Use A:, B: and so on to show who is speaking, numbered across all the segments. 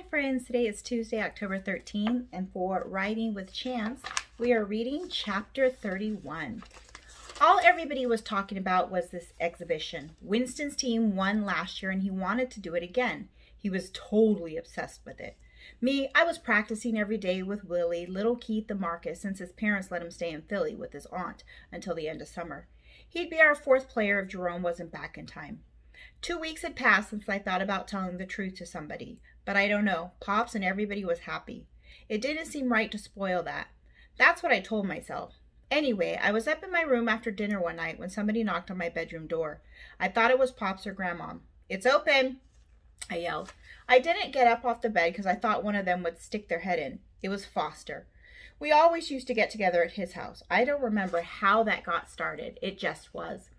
A: friends, today is Tuesday, October 13th, and for Writing with Chance, we are reading chapter 31. All everybody was talking about was this exhibition. Winston's team won last year and he wanted to do it again. He was totally obsessed with it. Me, I was practicing every day with Willie, little Keith, and Marcus since his parents let him stay in Philly with his aunt until the end of summer. He'd be our fourth player if Jerome wasn't back in time. 2 weeks had passed since I thought about telling the truth to somebody, but I don't know. Pops and everybody was happy. It didn't seem right to spoil that. That's what I told myself. Anyway, I was up in my room after dinner one night when somebody knocked on my bedroom door. I thought it was Pops or Grandma. "It's open," I yelled. I didn't get up off the bed because I thought one of them would stick their head in. It was Foster. We always used to get together at his house. I don't remember how that got started. It just was.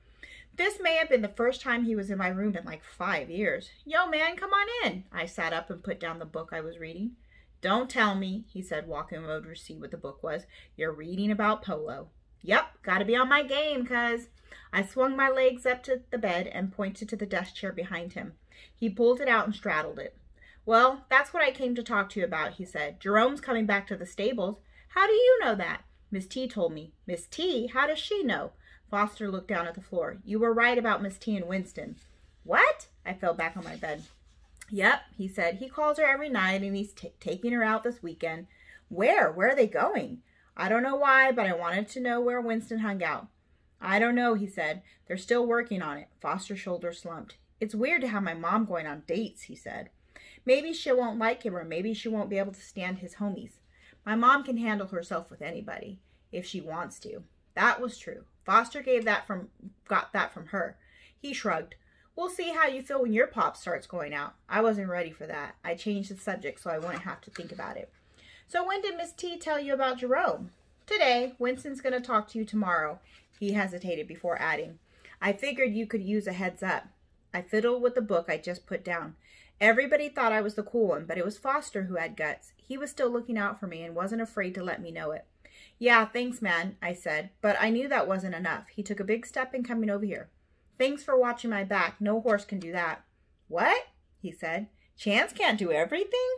A: This may have been the first time he was in my room in like 5 years. "Yo, man, come on in." I sat up and put down the book I was reading. "Don't tell me," he said, walking over to see what the book was. "You're reading about polo." "Yep, gotta be on my game, cuz." I swung my legs up to the bed and pointed to the desk chair behind him. He pulled it out and straddled it. "Well, that's what I came to talk to you about," he said. "Jerome's coming back to the stables." "How do you know that?" "Miss T told me." "Miss T? How does she know?" Foster looked down at the floor. "You were right about Miss T and Winston." "What?" I fell back on my bed. "Yep," he said. "He calls her every night and he's taking her out this weekend." "Where? Where are they going?" "I don't know why, but I wanted to know where Winston hung out." "I don't know," he said. "They're still working on it." Foster's shoulders slumped. "It's weird to have my mom going on dates," he said. "Maybe she won't like him, or maybe she won't be able to stand his homies. My mom can handle herself with anybody, if she wants to." That was true. Foster got that from her. He shrugged. "We'll see how you feel when your pop starts going out." I wasn't ready for that. I changed the subject so I wouldn't have to think about it. "So when did Miss T tell you about Jerome?" "Today. Winston's going to talk to you tomorrow." He hesitated before adding, "I figured you could use a heads up." I fiddled with the book I just put down. Everybody thought I was the cool one, but it was Foster who had guts. He was still looking out for me and wasn't afraid to let me know it. "Yeah, thanks, man," I said, but I knew that wasn't enough. He took a big step in coming over here. "Thanks for watching my back. No horse can do that." "What?" he said. "Chance can't do everything?"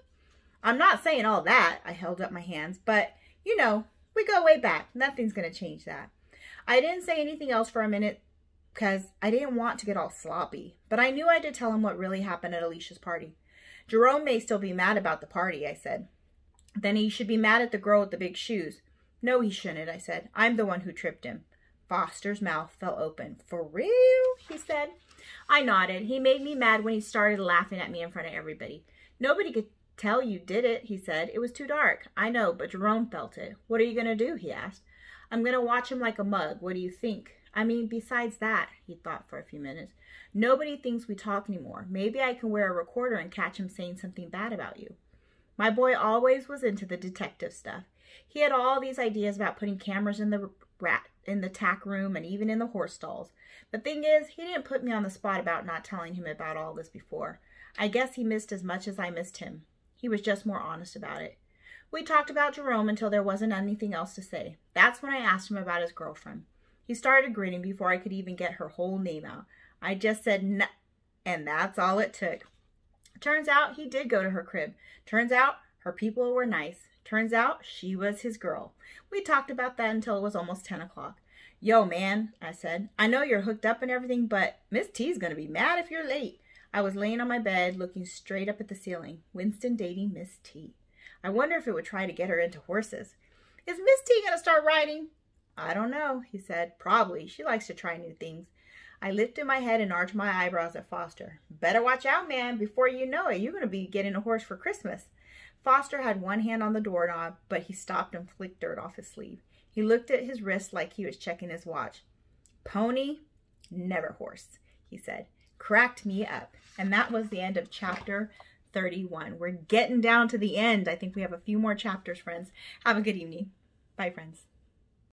A: "I'm not saying all that." I held up my hands, "but, you know, we go way back. Nothing's going to change that." I didn't say anything else for a minute because I didn't want to get all sloppy, but I knew I had to tell him what really happened at Alicia's party. "Jerome may still be mad about the party," I said. "Then he should be mad at the girl with the big shoes." "No, he shouldn't," I said. "I'm the one who tripped him." Foster's mouth fell open. "For real?" he said. I nodded. "He made me mad when he started laughing at me in front of everybody." "Nobody could tell you did it," he said. "It was too dark." "I know, but Jerome felt it." "What are you going to do?" he asked. "I'm going to watch him like a mug. What do you think?" "I mean, besides that," he thought for a few minutes, "nobody thinks we talk anymore. Maybe I can wear a recorder and catch him saying something bad about you." My boy always was into the detective stuff. He had all these ideas about putting cameras in the tack room and even in the horse stalls. The thing is, he didn't put me on the spot about not telling him about all this before. I guess he missed as much as I missed him. He was just more honest about it. We talked about Jerome until there wasn't anything else to say. That's when I asked him about his girlfriend. He started grinning before I could even get her whole name out. I just said, "No," and that's all it took. Turns out he did go to her crib. Turns out her people were nice. Turns out she was his girl. We talked about that until it was almost 10 o'clock. "Yo, man," I said, "I know you're hooked up and everything, but Miss T's going to be mad if you're late." I was laying on my bed, looking straight up at the ceiling. Winston dating Miss T. I wonder if it would try to get her into horses. "Is Miss T going to start riding?" "I don't know," he said. "Probably. She likes to try new things." I lifted my head and arched my eyebrows at Foster. "Better watch out, man. Before you know it, you're going to be getting a horse for Christmas." Foster had one hand on the doorknob, but he stopped and flicked dirt off his sleeve. He looked at his wrist like he was checking his watch. "Pony, never horse," he said. Cracked me up. And that was the end of chapter 31. We're getting down to the end. I think we have a few more chapters, friends. Have a good evening. Bye, friends.